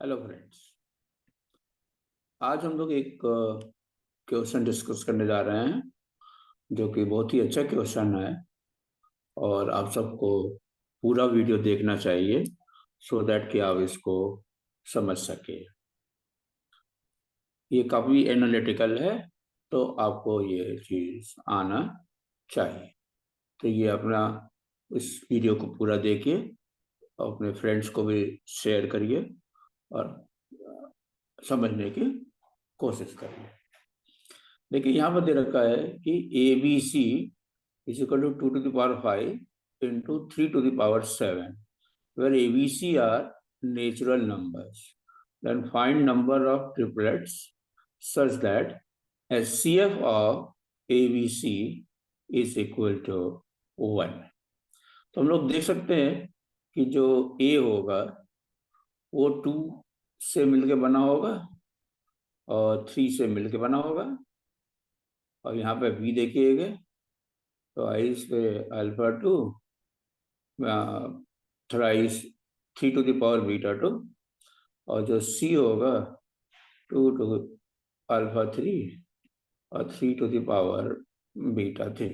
Hello friends. आज हम लोग एक क्वेश्चन डिस्कस करने जा रहे हैं जो कि बहुत ही अच्छा क्वेश्चन है और आप सबको पूरा वीडियो देखना चाहिए सो दैट कि आप इसको समझ सके। ये काफ़ी एनालिटिकल है तो आपको ये चीज़ आना चाहिए। तो ये अपना इस वीडियो को पूरा देखिए और अपने फ्रेंड्स को भी शेयर करिए और समझने की कोशिश करिए। देखिए यहाँ पर दे रखा है कि A B C is equal to 2 to the power 5 into 3 to the power 7 where A B C are natural numbers. Then find number of triplets such that HCF of A B C is equal to 1। तो हम लोग देख सकते हैं कि जो ए होगा वो 2 से मिलके बना होगा और 3 से मिलके बना होगा। और यहाँ पे बी देखिएगा तो आइस पे alpha 2 thrice 3 to the power β2 और जो सी होगा 2 to the power 3 और 3 to the power β3।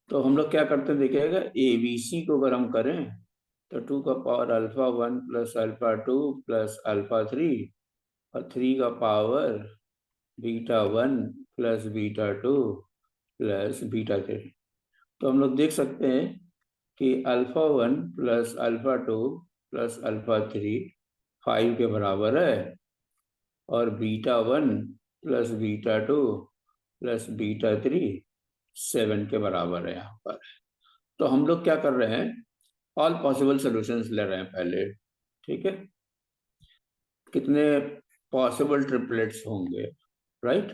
तो हम लोग क्या करते हैं देखिएगा, ए बी सी को अगर हम करें तो 2 का पावर α1 + α2 + α3 और 3 का पावर β1 + β2 + β3। तो हम लोग देख सकते हैं कि α1 + α2 + α3 5 के बराबर है और β1 + β2 + β3 7 के बराबर है यहाँ पर। तो हम लोग क्या कर रहे हैं, ऑल पॉसिबल सॉल्यूशंस ले रहे हैं पहले। ठीक है, कितने पॉसिबल ट्रिपलेट्स होंगे, राइट।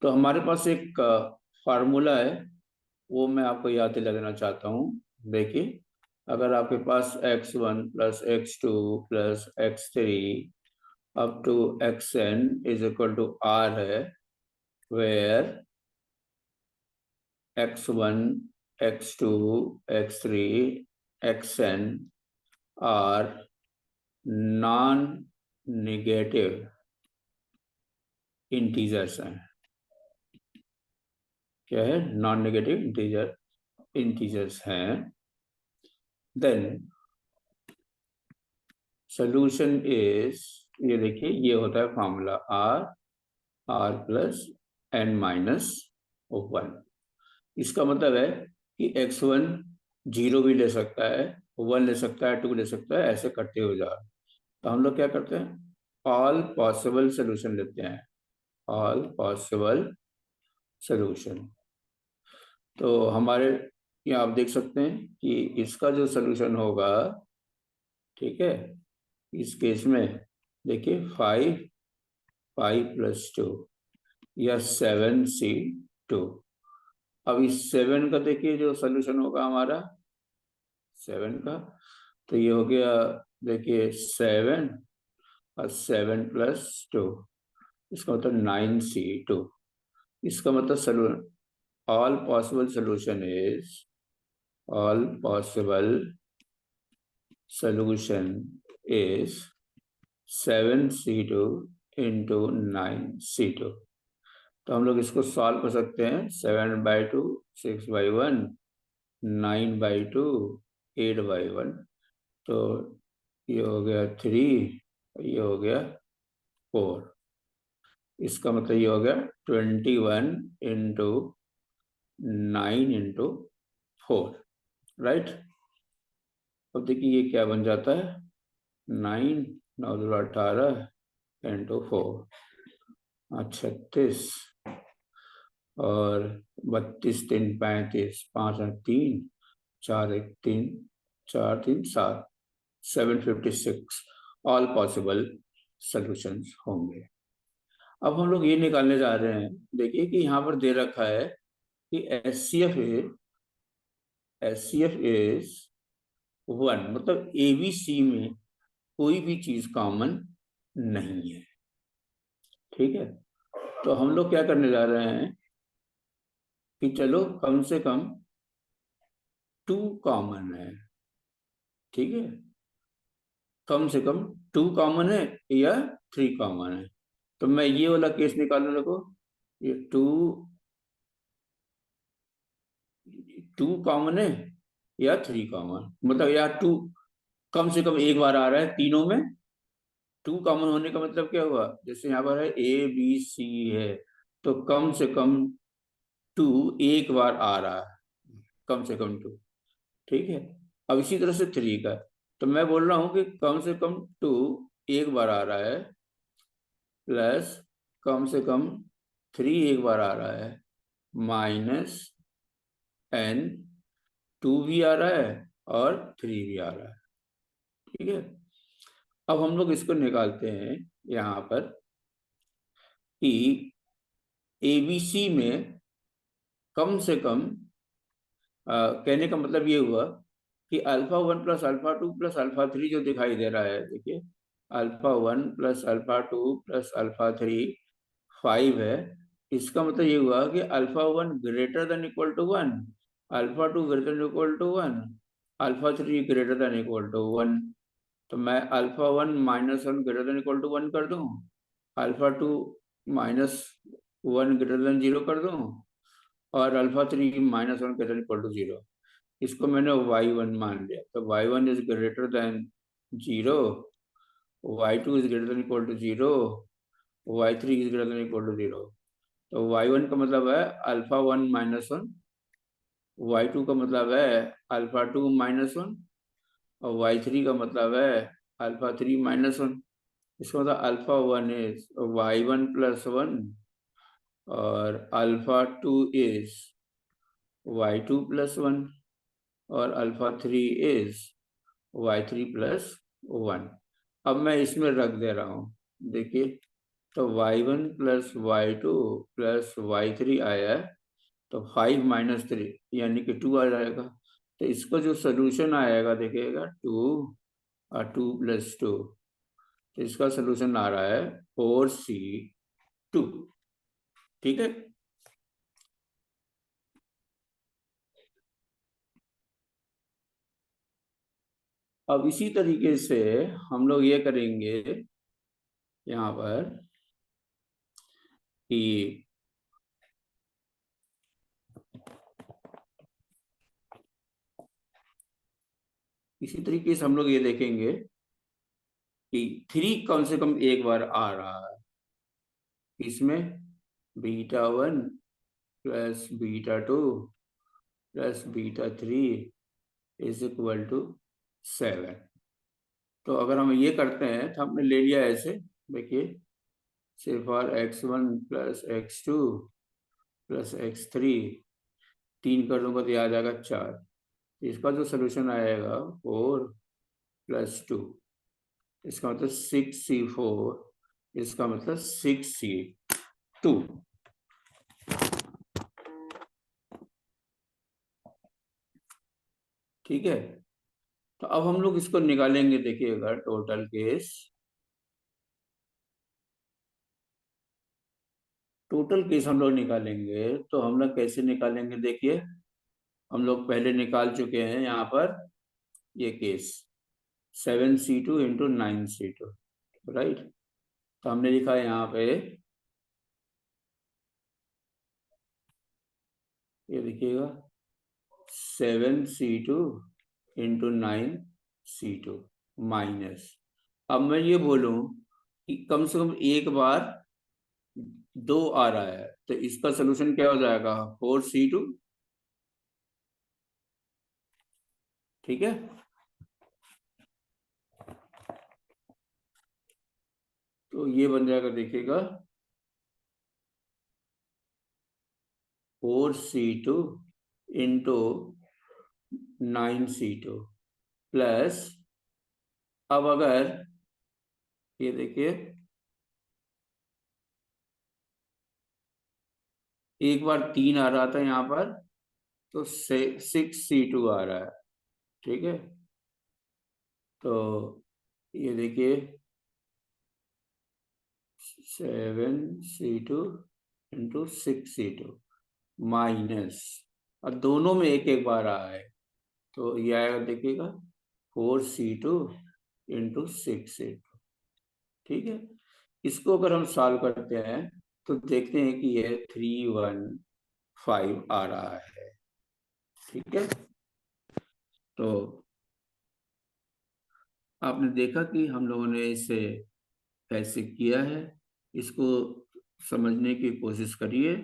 तो हमारे पास एक फार्मूला है, वो मैं आपको याद दिलाना चाहता हूँ। देखिए, अगर आपके पास x1 + x2 + x3 up to xn is equal to r है, where x1 x2 x3 xn are non negative integers हैं। क्या है? नॉन नेगेटिव इंटीजर्स हैं। देन सोल्यूशन इज, ये देखिए ये होता है फॉर्मूला r +n-1। इसका मतलब है कि x1 0 भी ले सकता है, 1 ले सकता है, 2 ले सकता है, ऐसे करते हुए जा रहा है। तो हम लोग क्या करते हैं, ऑल पॉसिबल सोल्यूशन लेते हैं, ऑल पॉसिबल सोल्यूशन। तो हमारे यहाँ आप देख सकते हैं कि इसका जो सोल्यूशन होगा, ठीक है, इस केस में देखिए 5 + 2 या 7C2। अब इस 7 का देखिए जो सोल्यूशन होगा हमारा 7 का, तो ये हो गया देखिए 7 और 7 + 2, इसका मतलब 9C2। इसका मतलब all possible solution is, all possible solution is 7C2 into 9C2। तो हम लोग इसको सॉल्व कर सकते हैं। 7/2 6/1, 9/2 8/1। तो ये हो गया 3, ये हो गया 4। इसका मतलब ये हो गया 21 इंटू 9 इंटू 4, राइट। अब देखिए ये क्या बन जाता है, 9 9 2 18 इंटू 4 36 और 32 3 35 5 8 3 4 1 3 4 3 7 756 ऑल पॉसिबल सॉल्यूशंस होंगे। अब हम लोग ये निकालने जा रहे हैं, देखिए कि यहाँ पर दे रखा है कि एचसीएफ इज 1, मतलब एबीसी में कोई भी चीज कॉमन नहीं है। ठीक है, तो हम लोग क्या करने जा रहे हैं कि चलो कम से कम 2 कॉमन है। ठीक है, कम से कम 2 कॉमन है या 3 कॉमन है। तो मैं ये वाला केस निकालने लगो, ये 2 कॉमन है या 3 कॉमन, मतलब या 2 कम से कम एक बार आ रहा है तीनों में। 2 कॉमन होने का मतलब क्या हुआ, जैसे यहाँ पर है ए बी सी है, तो कम से कम 2 एक बार आ रहा है, कम से कम 2। ठीक है। अब इसी तरह से 3 का, तो मैं बोल रहा हूं कि कम से कम 2 एक बार आ रहा है, प्लस कम से कम 3 एक बार आ रहा है, माइनस n 2 भी आ रहा है और 3 भी आ रहा है। ठीक है। अब हम लोग इसको निकालते हैं यहाँ पर कि एबीसी में कम से कम, कहने का मतलब ये हुआ कि alpha 1 plus alpha 2 plus alpha 3 जो दिखाई दे रहा है, देखिए alpha 1 plus alpha 2 plus alpha 3 5 है। इसका मतलब ये हुआ कि alpha 1 greater than equal to 1, alpha 2 greater than equal to 1, alpha 3 greater than equal to 1। तो मैं alpha 1 -1 greater than equal to 1 कर दूं, अल्फा 2 -1 ग्रेटर देन 0 कर दूं, और alpha 3 -1 greater than equal to 0। इसको मैंने y1 मान लिया, तो y1 is greater than 0, y2 is greater than equal to 0, y3 is greater than equal to 0। तो y1 का मतलब है अल्फा 1 -1, y2 का मतलब है अल्फा 2 -1, और y3 का मतलब है अल्फा 3 -1। इसका मतलब अल्फा 1 इज y1 प्लस 1, और अल्फा 2 इज y2 प्लस 1, और अल्फा 3 इज y3 प्लस 1। अब मैं इसमें रख दे रहा हूँ, देखिए, तो y1 plus y2 plus y3 आया है, तो 5 - 3 यानी कि 2 आ जाएगा। तो इसका जो सोल्यूशन आएगा देखिएगा 2 और 2 + 2, तो इसका सोल्यूशन आ रहा है 4C2। ठीक है। अब इसी तरीके से हम लोग ये करेंगे यहाँ पर कि इसी तरीके से हम लोग ये देखेंगे कि 3 कम से कम एक बार आ रहा है, इसमें β1 plus β2 plus β3 is equal to 7। तो अगर हम ये करते हैं तो हमने ले लिया ऐसे, देखिए, सिर्फ और x1 plus x2 plus x3, 3 कर दूंगा तो ये आ जाएगा 4। इसका जो सोल्यूशन आएगा 4 + 2, इसका मतलब 6C4, इसका मतलब 6C2। ठीक है। तो अब हम लोग इसको निकालेंगे, देखिएगा टोटल केस। टोटल केस हम लोग निकालेंगे, तो हम लोग कैसे निकालेंगे, देखिए, हम लोग पहले निकाल चुके हैं यहाँ पर ये केस 7C2 × 9C2, राइट। तो हमने लिखा है यहाँ पे, ये देखिएगा 7C2 × 9C2 माइनस, अब मैं ये बोलूं कि कम से कम एक बार 2 आ रहा है, तो इसका सोल्यूशन क्या हो जाएगा, 4C2। ठीक है। तो ये बन जाएगा, देखिएगा 4C2 × 9C2 प्लस, अब अगर ये देखिए एक बार 3 आ रहा था यहाँ पर, तो 6C2 आ रहा है। ठीक है। तो ये देखिए 7C2 × 6C2 माइनस, और दोनों में एक एक बार आ है, तो ये आएगा, देखिएगा 4C2 इंटू 6 इंटू, ठीक है। इसको अगर हम सॉल्व करते हैं तो देखते हैं कि ये 315 आ रहा है, ठीक है। तो आपने देखा कि हम लोगों ने इसे कैसे किया है। इसको समझने की कोशिश करिए,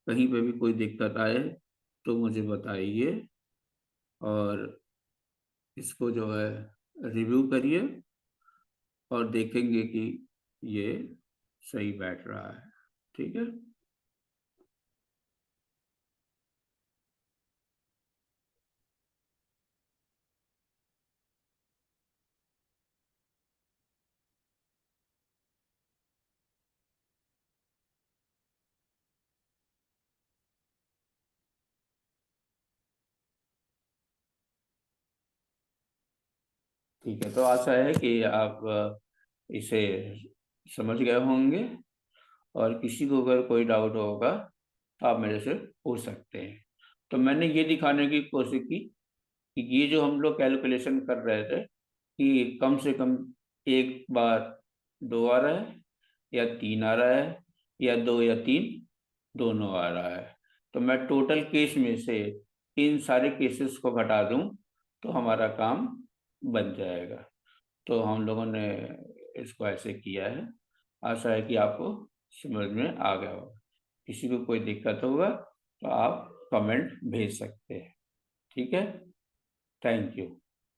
कहीं पे भी कोई दिक्कत आए तो मुझे बताइए, और इसको जो है रिव्यू करिए और देखेंगे कि ये सही बैठ रहा है, ठीक है। ठीक है, तो आशा है कि आप इसे समझ गए होंगे, और किसी को अगर कोई डाउट होगा तो आप मेरे से पूछ सकते हैं। तो मैंने ये दिखाने की कोशिश की कि ये जो हम लोग कैलकुलेशन कर रहे थे कि कम से कम एक बार 2 आ रहा है, या 3 आ रहा है, या 2 या 3 दोनों आ रहा है, तो मैं टोटल केस में से इन सारे केसेस को घटा दूं तो हमारा काम बन जाएगा। तो हम लोगों ने इसको ऐसे किया है। आशा है कि आपको समझ में आ गया होगा। किसी को कोई दिक्कत होगा तो आप कमेंट भेज सकते हैं, ठीक है। Thank you.